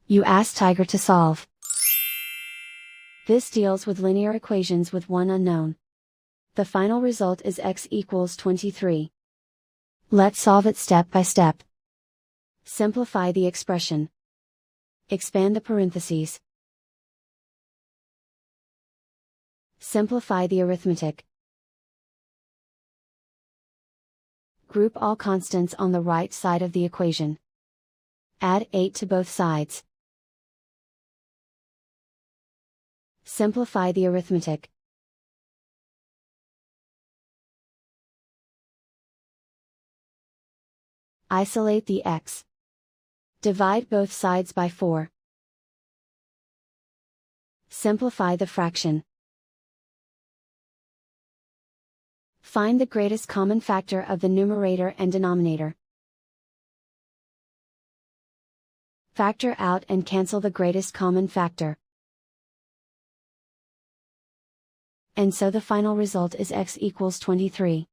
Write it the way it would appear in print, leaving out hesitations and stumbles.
You ask Tiger to solve. This deals with linear equations with one unknown. The final result is x equals 23. Let's solve it step by step. Simplify the expression. Expand the parentheses. Simplify the arithmetic. Group all constants on the right side of the equation. Add 8 to both sides. Simplify the arithmetic. Isolate the x. Divide both sides by 4. Simplify the fraction. Find the greatest common factor of the numerator and denominator. Factor out and cancel the greatest common factor. And so the final result is x equals 23.